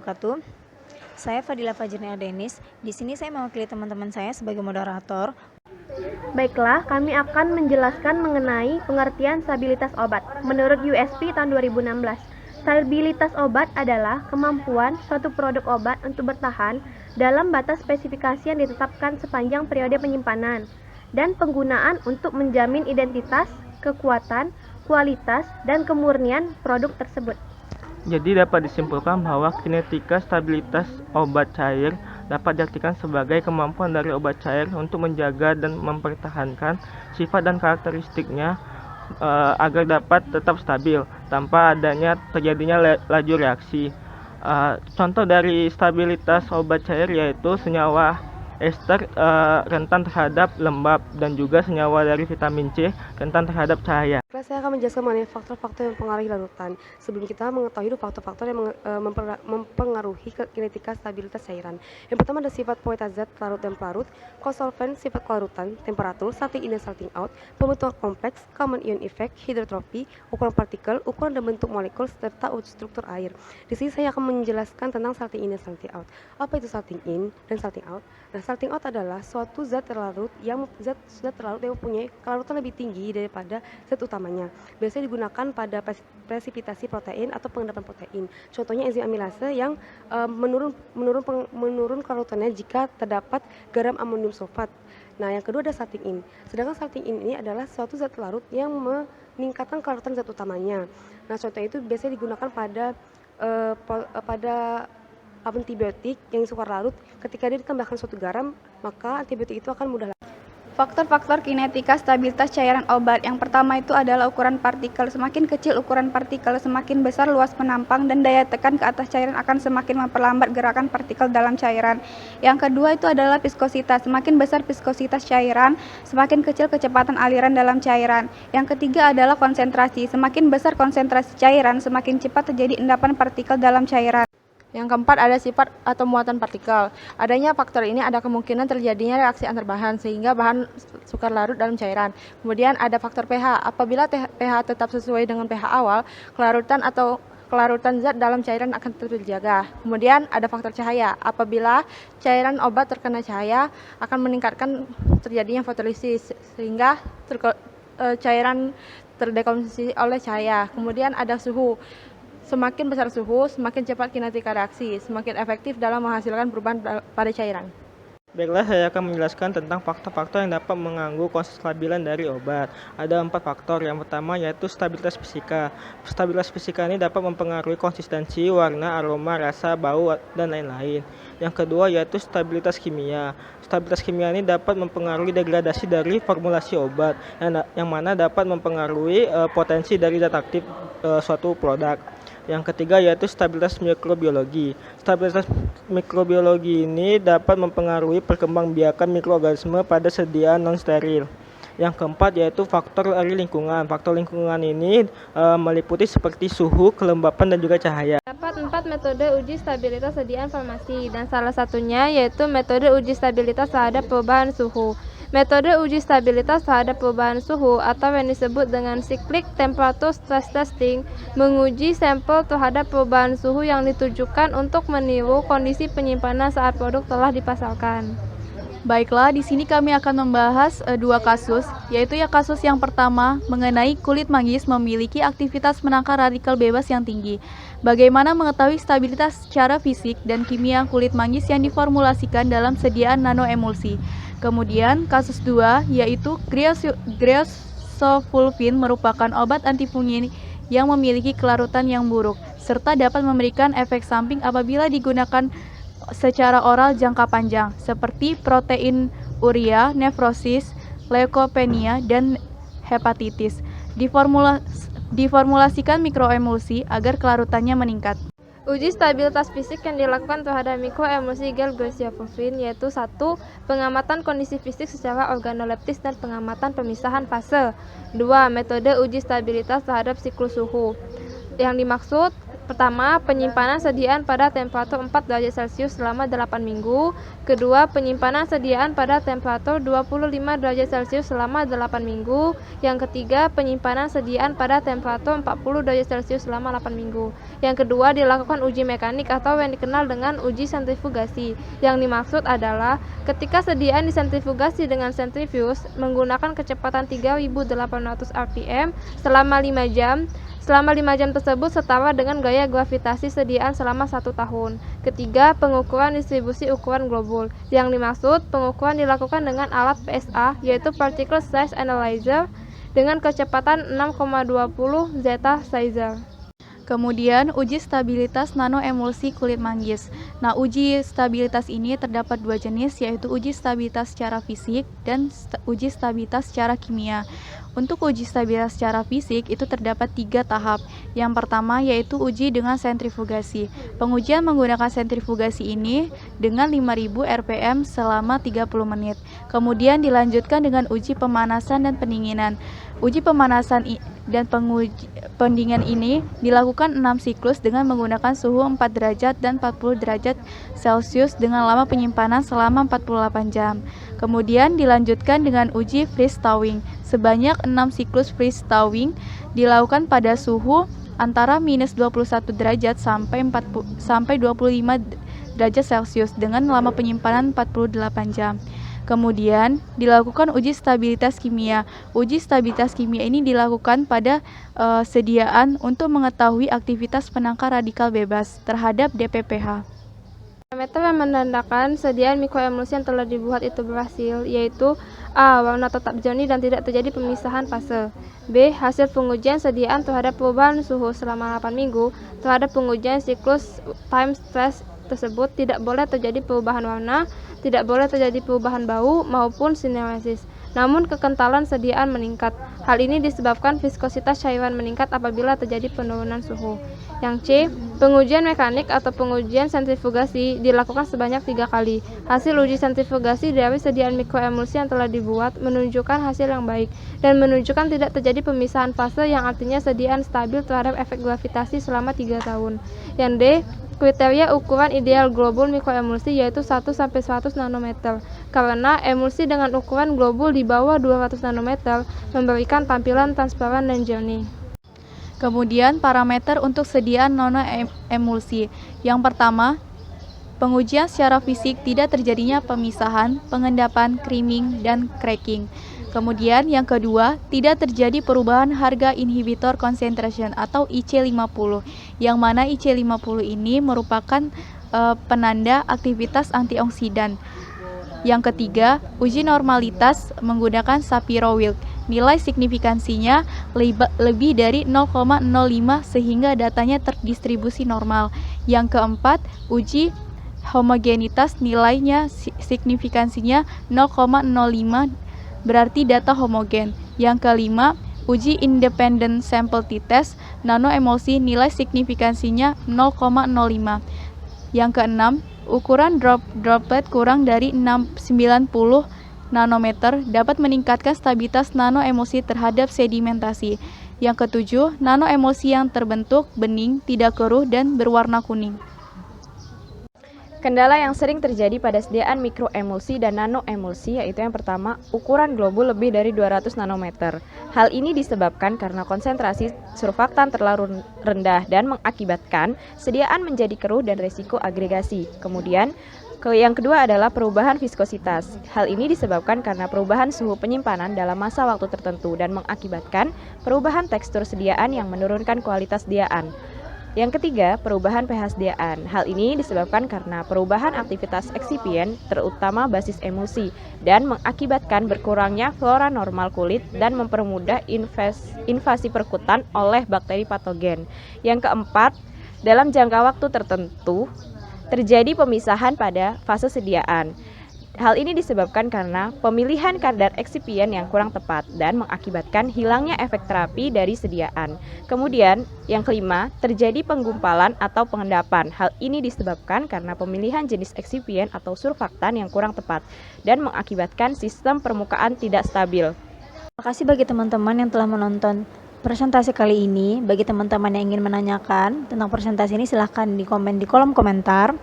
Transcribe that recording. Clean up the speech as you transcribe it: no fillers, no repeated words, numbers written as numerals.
wabarakatuh. Saya Fadila Fajrina Denis. Di sini saya mewakili teman-teman saya sebagai moderator. Baiklah, kami akan menjelaskan mengenai pengertian stabilitas obat. Menurut USP tahun 2016, stabilitas obat adalah kemampuan suatu produk obat untuk bertahan dalam batas spesifikasi yang ditetapkan sepanjang periode penyimpanan dan penggunaan untuk menjamin identitas, kekuatan, kualitas, dan kemurnian produk tersebut. Jadi dapat disimpulkan bahwa kinetika stabilitas obat cair dapat diartikan sebagai kemampuan dari obat cair untuk menjaga dan mempertahankan sifat dan karakteristiknya agar dapat tetap stabil tanpa adanya terjadinya laju reaksi. Contoh dari stabilitas obat cair yaitu senyawa ester rentan terhadap lembab dan juga senyawa dari vitamin C rentan terhadap cahaya. Saya akan menjelaskan mengenai faktor-faktor yang mempengaruhi larutan. Sebelum kita mengetahui faktor-faktor yang mempengaruhi kinetika stabilitas cairan. Yang pertama ada sifat puritas zat larut dan pelarut, kosolven sifat kelarutan, temperatur, salting in dan salting out, pembentukan kompleks, common ion effect, hidrotropi, ukuran partikel, ukuran dan bentuk molekul serta struktur air. Di sini saya akan menjelaskan tentang salting in dan salting out. Apa itu salting in dan salting out? Nah, salting out adalah suatu zat terlarut yang mempunyai kelarutan lebih tinggi daripada zat utamanya. Biasanya digunakan pada presipitasi protein atau pengendapan protein. Contohnya enzim amilase yang menurun kelarutannya jika terdapat garam amonium sulfat. Nah, yang kedua ada salting in. Sedangkan salting in ini adalah suatu zat larut yang meningkatkan kelarutan zat utamanya. Nah, contohnya itu biasanya digunakan pada antibiotik yang sukar larut. Ketika dia ditambahkan suatu garam, maka antibiotik itu akan mudah. Faktor-faktor kinetika stabilitas cairan obat. Yang pertama itu adalah ukuran partikel. Semakin kecil ukuran partikel, semakin besar luas penampang dan daya tekan ke atas cairan akan semakin memperlambat gerakan partikel dalam cairan. Yang kedua itu adalah viskositas. Semakin besar viskositas cairan, semakin kecil kecepatan aliran dalam cairan. Yang ketiga adalah konsentrasi. Semakin besar konsentrasi cairan, semakin cepat terjadi endapan partikel dalam cairan. Yang keempat ada sifat atau muatan partikel. Adanya faktor ini ada kemungkinan terjadinya reaksi antar bahan sehingga bahan sukar larut dalam cairan. Kemudian ada faktor pH. Apabila pH tetap sesuai dengan pH awal, kelarutan zat dalam cairan akan tetap terjaga. Kemudian ada faktor cahaya. Apabila cairan obat terkena cahaya akan meningkatkan terjadinya fotolisis sehingga cairan terdekomposisi oleh cahaya. Kemudian ada suhu. Semakin besar suhu, semakin cepat kinetika reaksi, semakin efektif dalam menghasilkan perubahan pada cairan. Baiklah, saya akan menjelaskan tentang faktor-faktor yang dapat mengganggu kestabilan dari obat. Ada 4 faktor. Yang pertama yaitu stabilitas fisika. Stabilitas fisika ini dapat mempengaruhi konsistensi, warna, aroma, rasa, bau, dan lain-lain. Yang kedua yaitu stabilitas kimia. Stabilitas kimia ini dapat mempengaruhi degradasi dari formulasi obat, yang mana dapat mempengaruhi potensi dari zat aktif suatu produk. Yang ketiga yaitu stabilitas mikrobiologi. Stabilitas mikrobiologi ini dapat mempengaruhi perkembangbiakan mikroorganisme pada sediaan non-steril. Yang keempat yaitu faktor dari lingkungan. Faktor lingkungan ini meliputi seperti suhu, kelembapan, dan juga cahaya. Terdapat 4 metode uji stabilitas sediaan farmasi dan salah satunya yaitu metode uji stabilitas terhadap perubahan suhu. Metode uji stabilitas terhadap perubahan suhu atau yang disebut dengan cyclic temperature stress testing menguji sampel terhadap perubahan suhu yang ditujukan untuk meniru kondisi penyimpanan saat produk telah dipasarkan. Baiklah, di sini kami akan membahas 2 kasus, yaitu kasus yang pertama mengenai kulit manggis memiliki aktivitas menangkal radikal bebas yang tinggi. Bagaimana mengetahui stabilitas secara fisik dan kimia kulit manggis yang diformulasikan dalam sediaan nanoemulsi. Kemudian kasus 2 yaitu griosofulvin merupakan obat antifungi yang memiliki kelarutan yang buruk serta dapat memberikan efek samping apabila digunakan secara oral jangka panjang seperti protein urea, nefrosis, leukopenia, dan hepatitis. Diformulasikan mikroemulsi agar kelarutannya meningkat. Uji stabilitas fisik yang dilakukan terhadap mikroemulsi gel griosofulvin yaitu 1. Pengamatan kondisi fisik secara organoleptis dan pengamatan pemisahan fase. 2. Metode uji stabilitas terhadap siklus suhu. Yang dimaksud Pertama, penyimpanan sediaan pada temperatur 4 derajat Celcius selama 8 minggu. Kedua, penyimpanan sediaan pada temperatur 25 derajat Celcius selama 8 minggu. Yang ketiga, penyimpanan sediaan pada temperatur 40 derajat Celcius selama 8 minggu. Yang kedua, dilakukan uji mekanik atau yang dikenal dengan uji sentrifugasi. Yang dimaksud adalah ketika sediaan disentrifugasi dengan sentrifuge menggunakan kecepatan 3.800 rpm selama 5 jam. Selama 5 jam tersebut setara dengan gaya gravitasi sediaan selama 1 tahun. Ketiga, pengukuran distribusi ukuran globul. Yang dimaksud, pengukuran dilakukan dengan alat PSA, yaitu Particle Size Analyzer, dengan kecepatan 6,20 zeta Sizer. Kemudian, uji stabilitas nanoemulsi kulit manggis. Nah, uji stabilitas ini terdapat dua jenis, yaitu uji stabilitas secara fisik dan uji stabilitas secara kimia. Untuk uji stabilitas secara fisik itu terdapat 3 tahap. Yang pertama yaitu uji dengan sentrifugasi. Pengujian menggunakan sentrifugasi ini dengan 5000 rpm selama 30 menit. Kemudian dilanjutkan dengan uji pemanasan dan pendinginan. Uji pemanasan dan pendinginan ini dilakukan 6 siklus dengan menggunakan suhu 4 derajat dan 40 derajat Celcius dengan lama penyimpanan selama 48 jam. Kemudian dilanjutkan dengan uji freeze thawing. Sebanyak 6 siklus freeze thawing dilakukan pada suhu antara minus 21 derajat sampai 25 derajat Celcius dengan lama penyimpanan 48 jam. Kemudian dilakukan uji stabilitas kimia. Uji stabilitas kimia ini dilakukan pada sediaan untuk mengetahui aktivitas penangkal radikal bebas terhadap DPPH. Parameter yang menandakan sediaan mikroemulsi yang telah dibuat itu berhasil, yaitu A. Warna tetap jernih dan tidak terjadi pemisahan fase. B. Hasil pengujian sediaan terhadap perubahan suhu selama 8 minggu. Terhadap pengujian siklus time stress tersebut tidak boleh terjadi perubahan warna, tidak boleh terjadi perubahan bau maupun sineresis. Namun kekentalan sediaan meningkat. Hal ini disebabkan viskositas cairan meningkat apabila terjadi penurunan suhu. Yang C. Pengujian mekanik atau pengujian sentrifugasi dilakukan sebanyak 3 kali. Hasil uji sentrifugasi dari sediaan mikroemulsi yang telah dibuat menunjukkan hasil yang baik dan menunjukkan tidak terjadi pemisahan fase, yang artinya sediaan stabil terhadap efek gravitasi selama 3 tahun. Yang D. Kriteria ukuran ideal globul mikroemulsi yaitu 1-100 nanometer, karena emulsi dengan ukuran globul di bawah 200 nanometer memberikan tampilan transparan dan jernih. Kemudian parameter untuk sediaan nanoemulsi. Yang pertama, pengujian secara fisik tidak terjadinya pemisahan, pengendapan, creaming, dan cracking. Kemudian yang kedua, tidak terjadi perubahan harga inhibitor concentration atau IC50, yang mana IC50 ini merupakan penanda aktivitas antioksidan. Yang ketiga, uji normalitas menggunakan Shapiro-Wilk. Nilai signifikansinya lebih dari 0,05 sehingga datanya terdistribusi normal. Yang keempat, uji homogenitas, nilainya signifikansinya 0,05 berarti data homogen. Yang kelima, uji independent sample t-test nanoemulsi, nilai signifikansinya 0,05. Yang keenam, ukuran droplet kurang dari 90 nanometer dapat meningkatkan stabilitas nanoemulsi terhadap sedimentasi. Yang ketujuh, nanoemulsi yang terbentuk bening, tidak keruh, dan berwarna kuning. Kendala yang sering terjadi pada sediaan mikroemulsi dan nanoemulsi yaitu yang pertama, ukuran globul lebih dari 200 nanometer. Hal ini disebabkan karena konsentrasi surfaktan terlalu rendah dan mengakibatkan sediaan menjadi keruh dan risiko agregasi. Kemudian, yang kedua adalah perubahan viskositas. Hal ini disebabkan karena perubahan suhu penyimpanan dalam masa waktu tertentu dan mengakibatkan perubahan tekstur sediaan yang menurunkan kualitas sediaan. Yang ketiga, perubahan pH sediaan. Hal ini disebabkan karena perubahan aktivitas eksipien, terutama basis emulsi, dan mengakibatkan berkurangnya flora normal kulit dan mempermudah invasi perkutan oleh bakteri patogen. Yang keempat, dalam jangka waktu tertentu, terjadi pemisahan pada fase sediaan. Hal ini disebabkan karena pemilihan kadar eksipien yang kurang tepat dan mengakibatkan hilangnya efek terapi dari sediaan. Kemudian, yang kelima, terjadi penggumpalan atau pengendapan. Hal ini disebabkan karena pemilihan jenis eksipien atau surfaktan yang kurang tepat dan mengakibatkan sistem permukaan tidak stabil. Terima kasih bagi teman-teman yang telah menonton. presentasi kali ini. Bagi teman-teman yang ingin menanyakan tentang presentasi ini, silahkan di komen di kolom komentar.